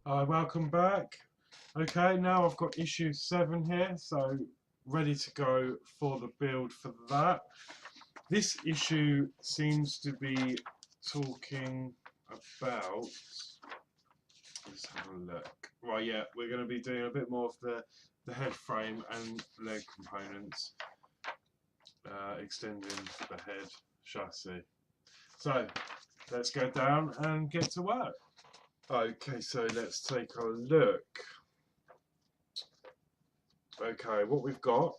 Hi, welcome back. Okay, now I've got issue 7 here, so ready to go for the build for that. This issue seems to be talking about, let's have a look. Right, yeah, we're going to be doing a bit more of the head frame and leg components, extending the head chassis. So, let's go down and get to work. Okay, so let's take a look. Okay, what we've got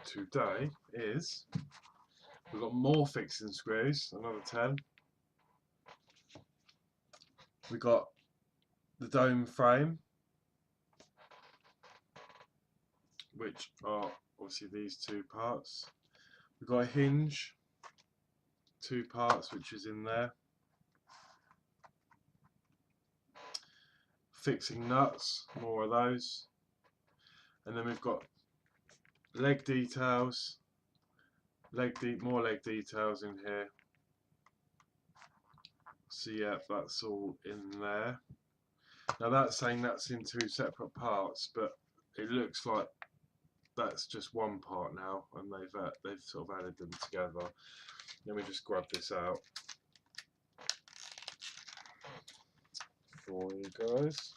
today is we've got more fixing screws, another 10. We've got the dome frame, which are obviously these two parts. We've got a hinge, 2 parts, which is in there. Fixing nuts, more of those. And then we've got leg details, more leg details in here. So yeah, that's all in there. Now that's saying that's in 2 separate parts, but it looks like that's just one part now, and they've sort of added them together. Let me just grab this out for you guys.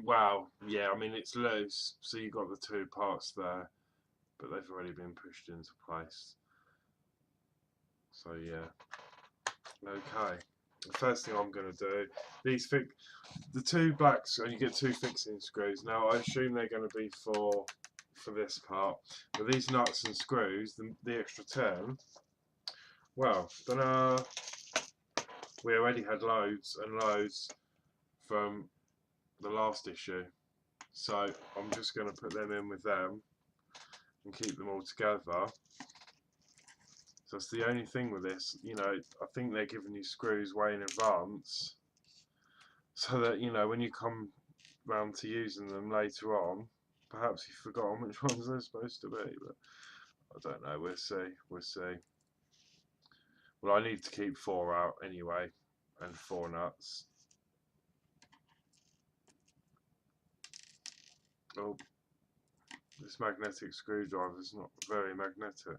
Wow, yeah, I mean it's loose, so you've got the 2 parts there, but they've already been pushed into place. So yeah, okay. The first thing I'm going to do, the 2 blacks, and you get 2 fixing screws. Now I assume they're going to be for this part, but these nuts and screws, the extra 10, well, we already had loads and loads from the last issue, so I'm just going to put them in with them and keep them all together. So that's the only thing with this, you know, I think they're giving you screws way in advance, so that, you know, when you come round to using them later on, perhaps you've forgotten which ones they're supposed to be, but I don't know, we'll see. Well, I need to keep 4 out anyway, and 4 nuts. Oh, this magnetic screwdriver is not very magnetic.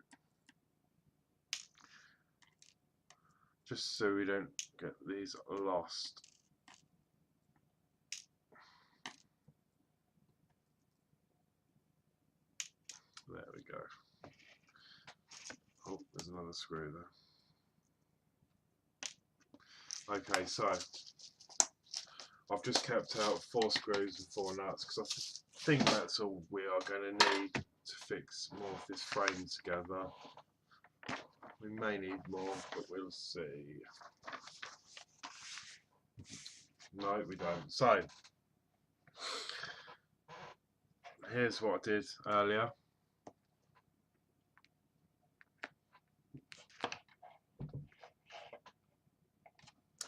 Just so we don't get these lost. There we go. Oh, there's another screw there. Okay, so I've just kept out 4 screws and 4 nuts because I think that's all we are going to need to fix more of this frame together. We may need more, but we'll see. No, we don't. So, here's what I did earlier.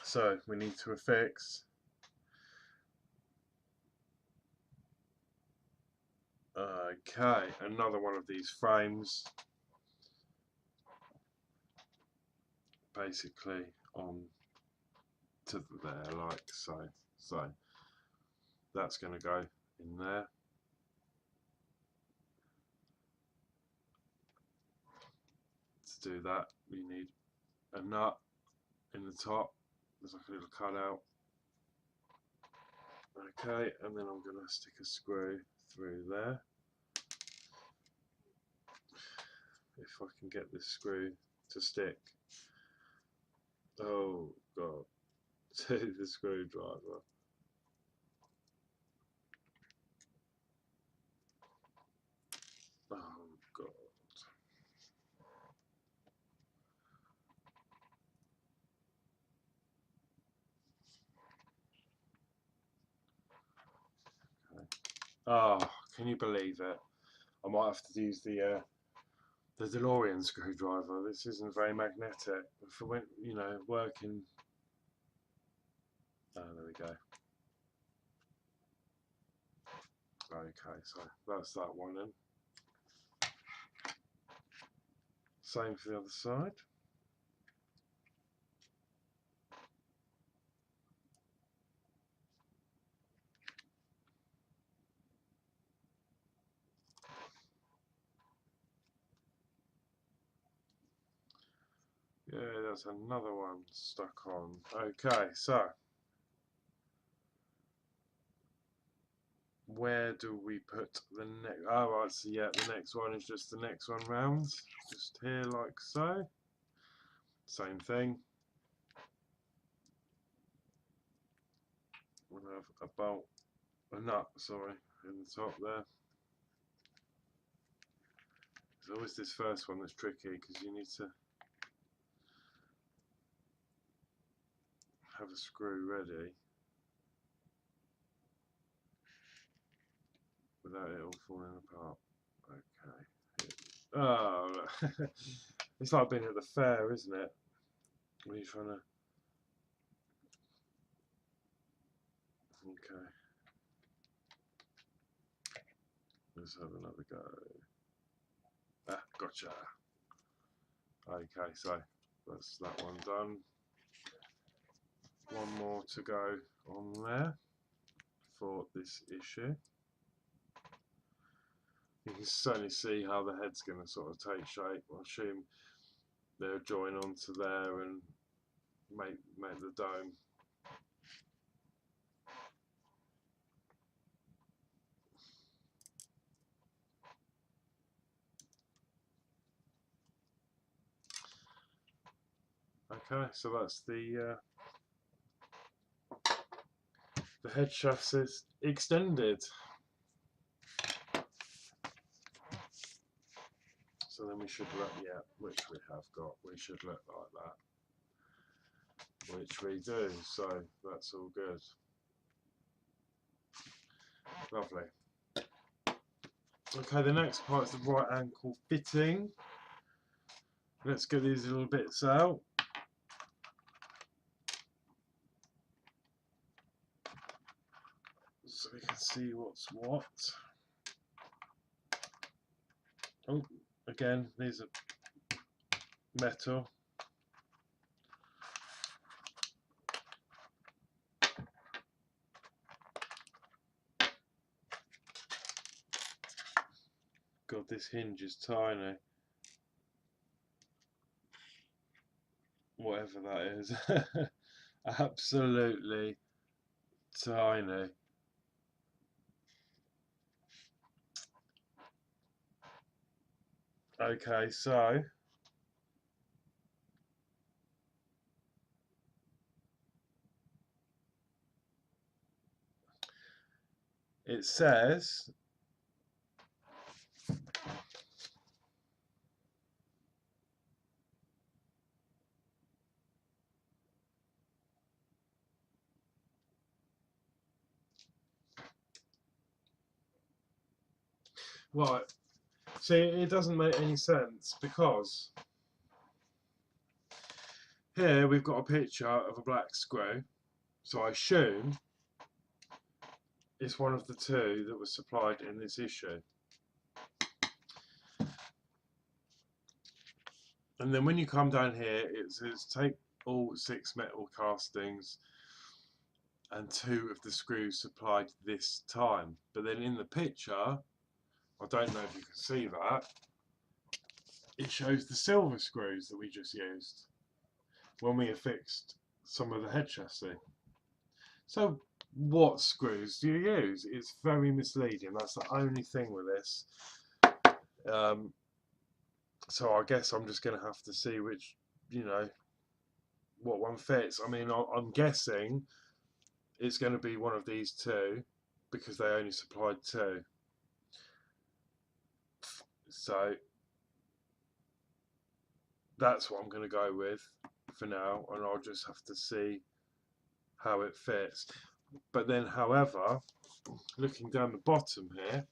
So, we need to affix another one of these frames, basically on to there, like so. So that's going to go in there. To do that, you need a nut in the top. There's like a little cutout. Okay, and then I'm going to stick a screw through there. If I can get this screw to stick. Oh god, to the screwdriver. Oh god. Okay. Oh, can you believe it? I might have to use the DeLorean screwdriver. This isn't very magnetic. For when, you know, working. Oh, there we go. Okay, so that's that one then. Same for the other side. Yeah, there's another one stuck on. Okay, so where do we put the next? Oh, right, so yeah, the next one is just the next one round, just here like so. Same thing. We'll have a bolt, a nut, sorry, in the top there. There's always this first one that's tricky because you need to have a screw ready without it all falling apart. Okay. Oh, it's like being at the fair, isn't it? When you're trying to. Okay. Let's have another go. Ah, gotcha. Okay, so that's that one done. One more to go on there for this issue. You can certainly see how the head's going to sort of take shape. I assume they'll join onto there and make the dome. Okay, so that's the head chassis extended. So then we should look, yeah, which we have got, we should look like that, which we do, so that's all good. Lovely. Okay, the next part is the right ankle fitting. Let's get these little bits out. So we can see what's what. Oh, again, these are metal. God, this hinge is tiny. Whatever that is. Absolutely tiny. Okay, so it says right. See, it doesn't make any sense because here we've got a picture of a black screw, so I assume it's one of the two that was supplied in this issue. And then when you come down here, it says take all 6 metal castings and 2 of the screws supplied this time. But then in the picture, I don't know if you can see that, it shows the silver screws that we just used when we affixed some of the head chassis. So what screws do you use? It's very misleading. That's the only thing with this. So I guess I'm just going to have to see which, you know, what one fits. I mean, I'm guessing it's going to be one of these two because they only supplied 2. So that's what I'm going to go with for now, and I'll just have to see how it fits. But then, however, looking down the bottom here,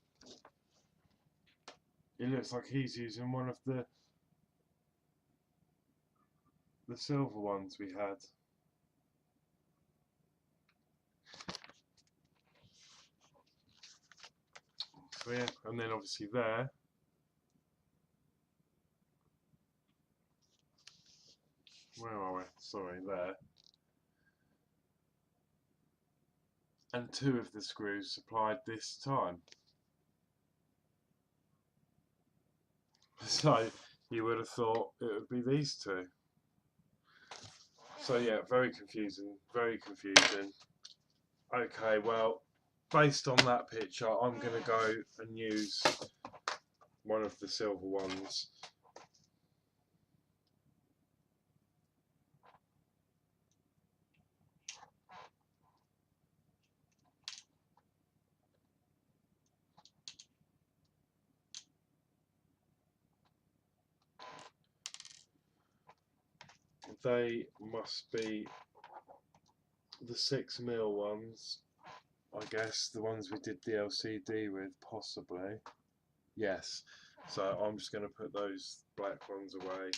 it looks like he's using one of the silver ones we had. over here, and then obviously there. Where are we? Sorry, there. And 2 of the screws supplied this time. So you would have thought it would be these 2. So yeah, very confusing, very confusing. Okay, well, based on that picture, I'm going to go and use one of the silver ones. They must be the 6mm ones, I guess, the ones we did the LCD with, possibly. Yes, so I'm just going to put those black ones away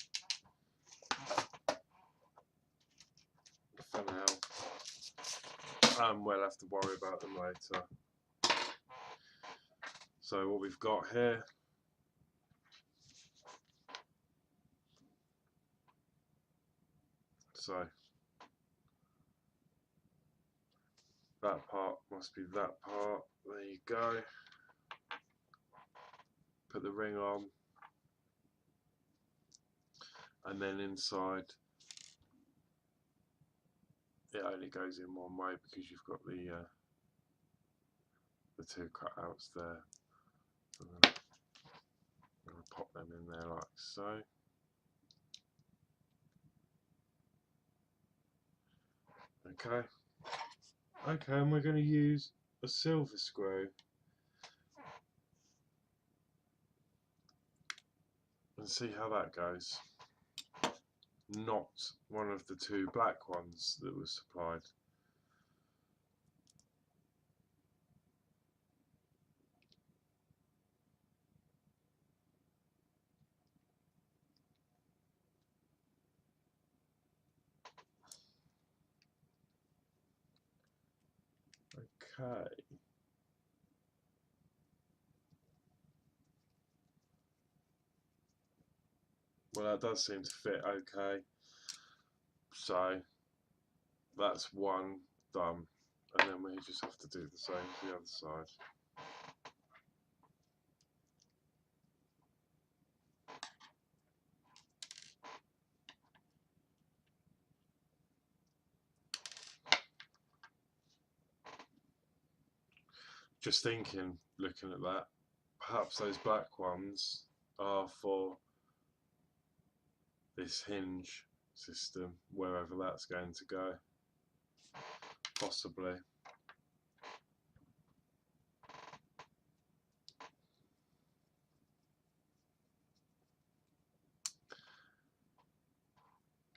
for now, and we'll have to worry about them later. So what we've got here, so that part must be that part. There you go. Put the ring on, and then inside it only goes in one way because you've got the 2 cutouts there. So I'm going to pop them in there like so. Okay. Okay, and we're going to use a silver screw and see how that goes. Not one of the 2 black ones that was supplied. Okay. Well, that does seem to fit okay. So that's one done, and then we just have to do the same to the other side. Just thinking, looking at that, perhaps those black ones are for this hinge system, wherever that's going to go. Possibly.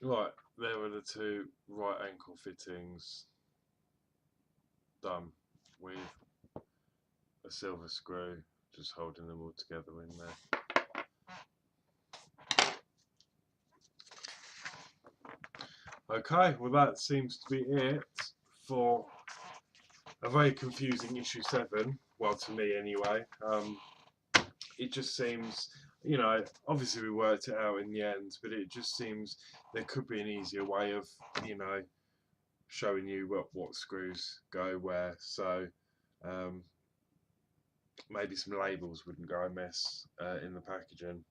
Right, there were the 2 right ankle fittings done with a silver screw, just holding them all together in there. Okay, well that seems to be it for a very confusing issue 7, well to me anyway. It just seems, you know, obviously we worked it out in the end, but it just seems there could be an easier way of, you know, showing you what screws go where. So maybe some labels wouldn't go amiss in the packaging,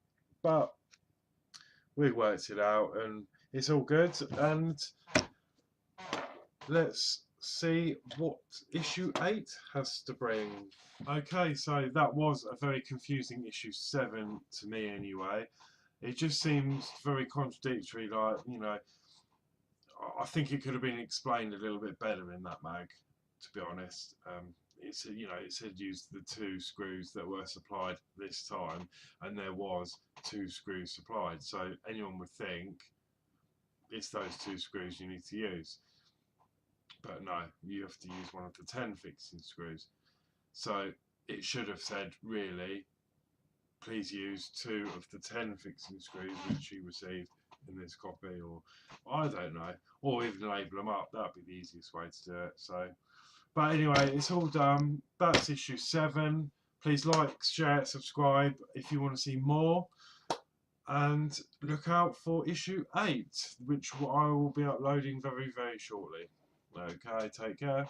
but we worked it out and it's all good. And let's see what issue 8 has to bring. Okay, so that was a very confusing issue 7 to me anyway. It just seems very contradictory, like, you know, I think it could have been explained a little bit better in that mag, to be honest. It's, you know, it said use the 2 screws that were supplied this time, and there was 2 screws supplied, so anyone would think it's those 2 screws you need to use. But no, you have to use one of the 10 fixing screws. So it should have said, really, please use 2 of the 10 fixing screws which you received in this copy, or I don't know, or even label them up. That'd be the easiest way to do it. So, but anyway, it's all done. That's issue 7. Please like, share, subscribe if you want to see more. And look out for issue 8, which I will be uploading very, very shortly. Okay, take care.